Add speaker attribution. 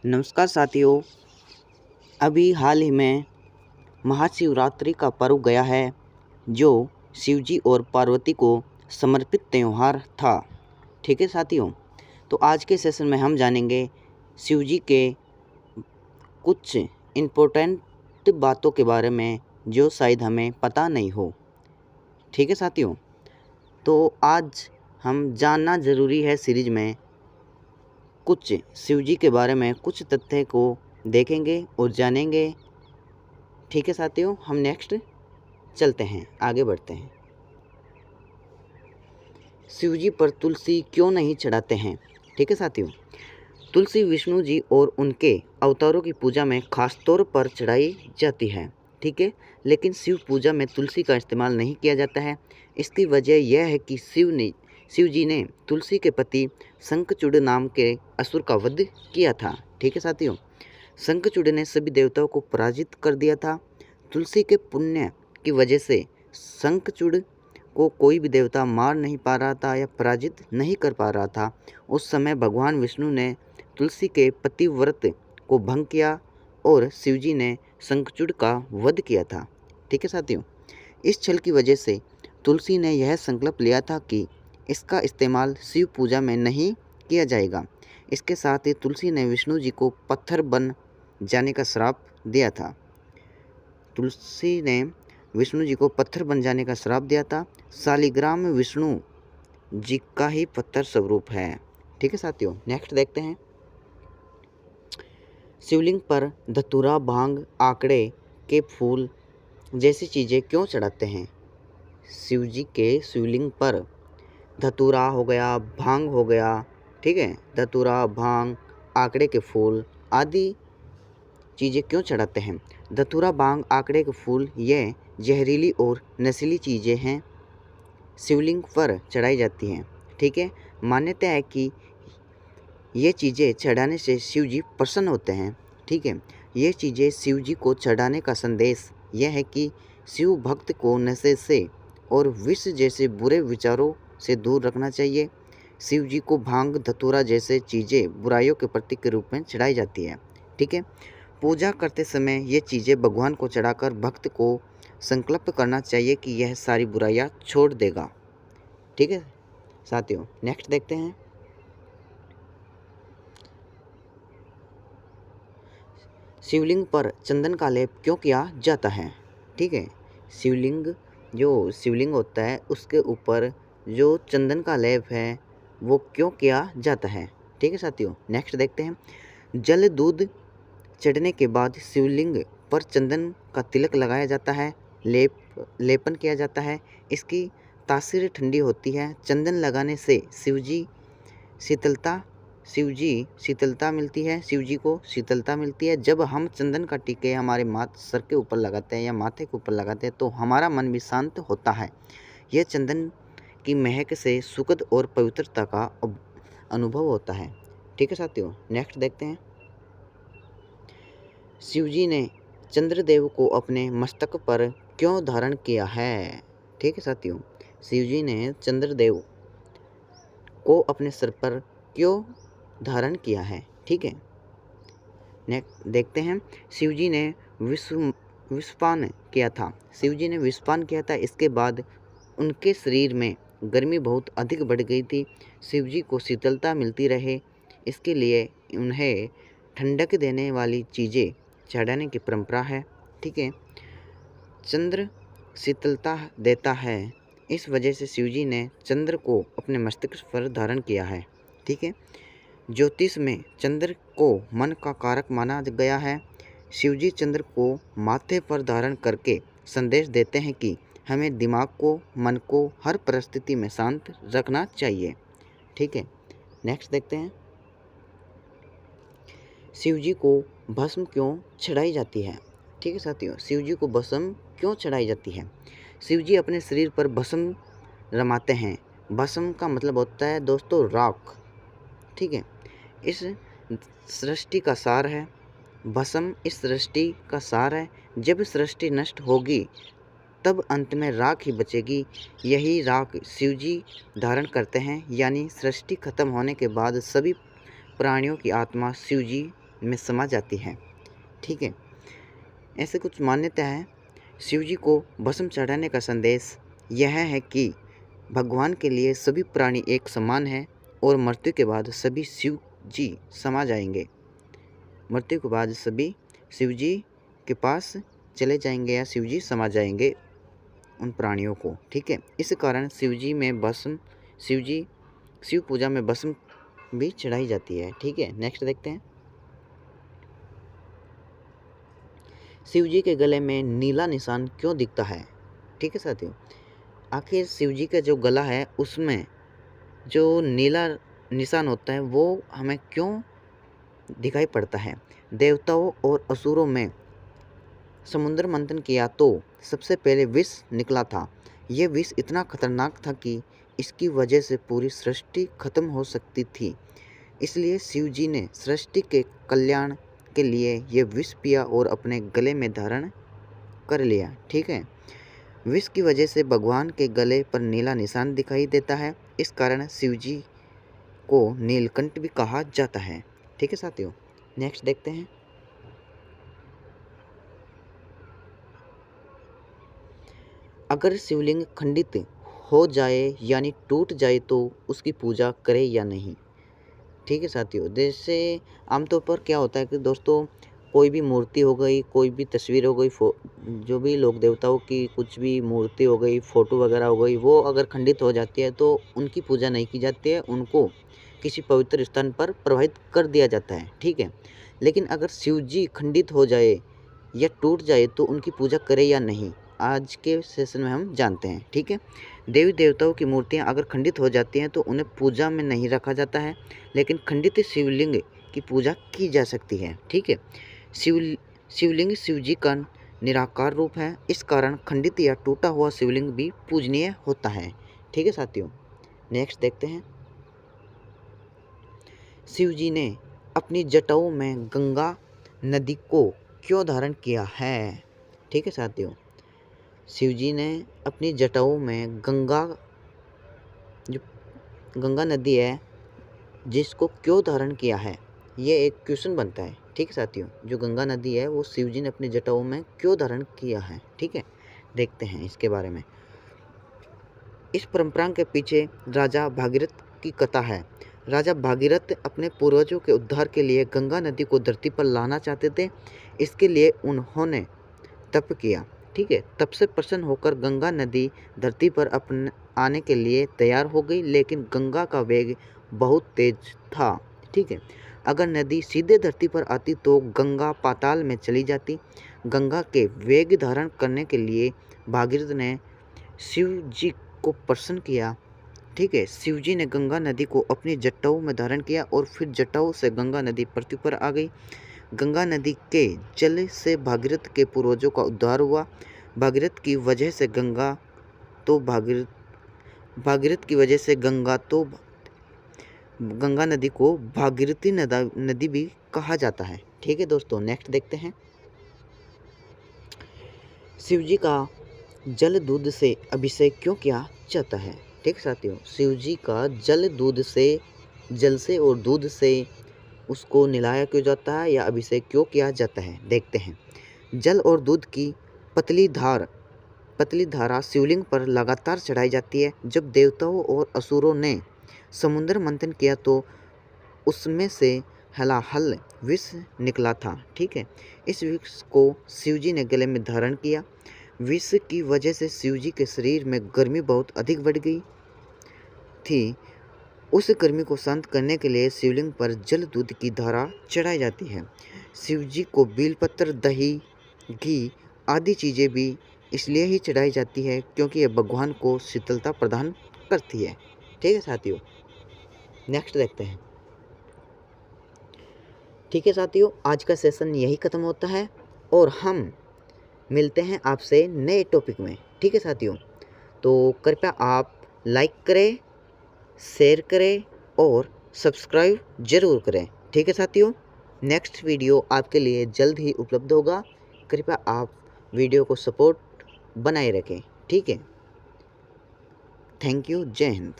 Speaker 1: नमस्कार साथियों। अभी हाल ही में महाशिवरात्रि का पर्व गया है, जो शिव जी और पार्वती को समर्पित त्यौहार था। ठीक है साथियों, तो आज के सेशन में हम जानेंगे शिव जी के कुछ इम्पोर्टेंट बातों के बारे में जो शायद हमें पता नहीं हो। ठीक है साथियों, तो आज हम जानना ज़रूरी है सीरीज में कुछ शिव जी के बारे में कुछ तथ्य को देखेंगे और जानेंगे। ठीक है साथियों, हम नेक्स्ट चलते हैं, आगे बढ़ते हैं। शिव जी पर तुलसी क्यों नहीं चढ़ाते हैं? ठीक है साथियों, तुलसी विष्णु जी और उनके अवतारों की पूजा में खास तौर पर चढ़ाई जाती है। ठीक है, लेकिन शिव पूजा में तुलसी का इस्तेमाल नहीं किया जाता है। इसकी वजह यह है कि शिव जी ने तुलसी के पति शंखचूड़ नाम के असुर का वध किया था। ठीक है साथियों, शंखचूड़ ने सभी देवताओं को पराजित कर दिया था। तुलसी के पुण्य की वजह से शंखचूड़ को कोई भी देवता मार नहीं पा रहा था या पराजित नहीं कर पा रहा था। उस समय भगवान विष्णु ने तुलसी के पतिव्रत को भंग किया और शिवजी ने शंखचूड़ का वध किया था। ठीक है साथियों, इस छल की वजह से तुलसी ने यह संकल्प लिया था कि इसका इस्तेमाल शिव पूजा में नहीं किया जाएगा। इसके साथ ही तुलसी ने विष्णु जी को पत्थर बन जाने का श्राप दिया था। तुलसी ने विष्णु जी को पत्थर बन जाने का श्राप दिया था। शालिग्राम विष्णु जी का ही पत्थर स्वरूप है। ठीक है साथियों, नेक्स्ट देखते हैं। शिवलिंग पर धतूरा, भांग, आंकड़े के फूल जैसी चीज़ें क्यों चढ़ाते हैं? शिव जी के शिवलिंग पर धतूरा हो गया, भांग हो गया, ठीक है, धतूरा, भांग, आंकड़े के फूल आदि चीज़ें क्यों चढ़ाते हैं? धतूरा, भांग, आंकड़े के फूल ये जहरीली और नशीली चीज़ें हैं, शिवलिंग पर चढ़ाई जाती हैं। ठीक है, मान्यता है कि ये चीज़ें चढ़ाने से शिव जी प्रसन्न होते हैं। ठीक है, ये चीज़ें शिव जी को चढ़ाने का संदेश यह है कि शिव भक्त को नशे से और विष जैसे बुरे विचारों से दूर रखना चाहिए। शिव जी को भांग, धतूरा जैसे चीज़ें बुराइयों के प्रतीक के रूप में चढ़ाई जाती है। ठीक है, पूजा करते समय ये चीज़ें भगवान को चढ़ाकर भक्त को संकल्प करना चाहिए कि यह सारी बुराइयां छोड़ देगा। ठीक है साथियों, नेक्स्ट देखते हैं। शिवलिंग पर चंदन का लेप क्यों किया जाता है? ठीक है, शिवलिंग होता है उसके ऊपर जो चंदन का लेप है वो क्यों किया जाता है? ठीक है साथियों, नेक्स्ट देखते हैं। जल दूध चढ़ने के बाद शिवलिंग पर चंदन का तिलक लगाया जाता है, लेपन किया जाता है। इसकी तासीर ठंडी होती है। चंदन लगाने से शिव जी शीतलता मिलती है, शिव जी को शीतलता मिलती है। जब हम चंदन का टीके हमारे सर के ऊपर लगाते हैं या माथे के ऊपर लगाते हैं तो हमारा मन भी शांत होता है। यह चंदन की महक से सुखद और पवित्रता का अनुभव होता है। ठीक है साथियों, नेक्स्ट देखते हैं। शिवजी ने चंद्रदेव को अपने मस्तक पर क्यों धारण किया है? ठीक है साथियों, शिवजी ने चंद्रदेव को अपने सर पर क्यों धारण किया है? ठीक है, नेक्स्ट देखते हैं। शिवजी ने विषपान किया था। शिवजी ने विषपान किया था, इसके बाद उनके शरीर में गर्मी बहुत अधिक बढ़ गई थी। शिवजी को शीतलता मिलती रहे, इसके लिए उन्हें ठंडक देने वाली चीज़ें चढ़ाने की परंपरा है। ठीक है, चंद्र शीतलता देता है, इस वजह से शिवजी ने चंद्र को अपने मस्तिष्क पर धारण किया है। ठीक है, ज्योतिष में चंद्र को मन का कारक माना गया है। शिवजी चंद्र को माथे पर धारण करके संदेश देते हैं कि हमें दिमाग को, मन को हर परिस्थिति में शांत रखना चाहिए। ठीक है, नेक्स्ट देखते हैं। शिवजी को भस्म क्यों चढ़ाई जाती है? ठीक है साथियों, शिवजी को भस्म क्यों चढ़ाई जाती है? शिवजी अपने शरीर पर भस्म रमाते हैं। भस्म का मतलब होता है दोस्तों राख। ठीक है, इस सृष्टि का सार है। भस्म इस सृष्टि का सार है। जब सृष्टि नष्ट होगी तब अंत में राख ही बचेगी। यही राख शिवजी धारण करते हैं, यानी सृष्टि खत्म होने के बाद सभी प्राणियों की आत्मा शिवजी में समा जाती है। ठीक है, ऐसे कुछ मान्यता है। शिव जी को भस्म चढ़ाने का संदेश यह है कि भगवान के लिए सभी प्राणी एक समान है और मृत्यु के बाद सभी शिव जी समा जाएंगे। मृत्यु के बाद सभी शिव जी के पास चले जाएंगे या शिव जी समा जाएंगे उन प्राणियों को। ठीक है, इस कारण शिव पूजा में भस्म भी चढ़ाई जाती है। ठीक है, नेक्स्ट देखते हैं। शिव जी के गले में नीला निशान क्यों दिखता है? ठीक है साथियों, आखिर शिव जी का जो गला है उसमें जो नीला निशान होता है वो हमें क्यों दिखाई पड़ता है? देवताओं और असुरों में समुद्र मंथन किया तो सबसे पहले विष निकला था। यह विष इतना खतरनाक था कि इसकी वजह से पूरी सृष्टि खत्म हो सकती थी। इसलिए शिव जी ने सृष्टि के कल्याण के लिए यह विष पिया और अपने गले में धारण कर लिया। ठीक है, विष की वजह से भगवान के गले पर नीला निशान दिखाई देता है। इस कारण शिव जी को नीलकंठ भी कहा जाता है। ठीक है साथियों, नेक्स्ट देखते हैं। अगर शिवलिंग खंडित हो जाए यानी टूट जाए तो उसकी पूजा करें या नहीं? ठीक है साथियों, जैसे आमतौर पर क्या होता है कि दोस्तों कोई भी मूर्ति हो गई, कोई भी तस्वीर हो गई, जो भी लोक देवताओं की कुछ भी मूर्ति हो गई, फ़ोटो वगैरह हो गई, वो अगर खंडित हो जाती है तो उनकी पूजा नहीं की जाती है, उनको किसी पवित्र स्थान पर प्रवाहित कर दिया जाता है। ठीक है, लेकिन अगर शिव जी खंडित हो जाए या टूट जाए तो उनकी पूजा करें या नहीं, आज के सेशन में हम जानते हैं। ठीक है, देवी देवताओं की मूर्तियां अगर खंडित हो जाती हैं तो उन्हें पूजा में नहीं रखा जाता है, लेकिन खंडित शिवलिंग की पूजा की जा सकती है। ठीक है, शिवलिंग शिव जी का निराकार रूप है, इस कारण खंडित या टूटा हुआ शिवलिंग भी पूजनीय होता है। ठीक है साथियों, नेक्स्ट देखते हैं। शिव जी ने अपनी जटाओं में गंगा नदी को क्यों धारण किया है? ठीक है साथियों, शिव जी ने अपनी जटाओं में गंगा नदी है जिसको क्यों धारण किया है, ये एक क्वेश्चन बनता है। ठीक है साथियों, जो गंगा नदी है वो शिव जी ने अपनी जटाओं में क्यों धारण किया है? ठीक है, देखते हैं इसके बारे में। इस परंपरा के पीछे राजा भागीरथ की कथा है। राजा भागीरथ अपने पूर्वजों के उद्धार के लिए गंगा नदी को धरती पर लाना चाहते थे। इसके लिए उन्होंने तप किया। ठीक है, तप से प्रसन्न होकर गंगा नदी धरती पर अपने आने के लिए तैयार हो गई, लेकिन गंगा का वेग बहुत तेज था। ठीक है, अगर नदी सीधे धरती पर आती तो गंगा पाताल में चली जाती। गंगा के वेग धारण करने के लिए भागीरथ ने शिव जी को प्रसन्न किया। ठीक है, शिव जी ने गंगा नदी को अपनी जटाओं में धारण किया और फिर जटाओं से गंगा नदी पृथ्वी पर आ गई। गंगा नदी के जल से भागीरथ के पूर्वजों का उद्धार हुआ। भागीरथ की वजह से गंगा नदी को भागीरथी नदी भी कहा जाता है। ठीक है दोस्तों, नेक्स्ट देखते हैं। शिव जी का जल दूध से अभिषेक क्यों किया जाता है? ठीक साथियों, शिव जी का जल से और दूध से उसको नहलाया क्यों जाता है या अभिषेक क्यों किया जाता है, देखते हैं। जल और दूध की पतली धारा शिवलिंग पर लगातार चढ़ाई जाती है। जब देवताओं और असुरों ने समुद्र मंथन किया तो उसमें से हलाहल विष निकला था। ठीक है, इस विष को शिव जी ने गले में धारण किया। विष की वजह से शिव जी के शरीर में गर्मी बहुत अधिक बढ़ गई थी। उस गर्मी को शांत करने के लिए शिवलिंग पर जल दूध की धारा चढ़ाई जाती है। शिव जी को बेलपत्र, दही, घी आदि चीज़ें भी इसलिए ही चढ़ाई जाती है क्योंकि यह भगवान को शीतलता प्रदान करती है। ठीक है साथियों, नेक्स्ट देखते हैं। ठीक है साथियों, आज का सेशन यही ख़त्म होता है और हम मिलते हैं आपसे नए टॉपिक में। ठीक है साथियों, तो कृपया आप लाइक करें, शेयर करें और सब्सक्राइब ज़रूर करें। ठीक है साथियों, नेक्स्ट वीडियो आपके लिए जल्द ही उपलब्ध होगा। कृपया आप वीडियो को सपोर्ट बनाए रखें। ठीक है, थैंक यू, जय हिंद।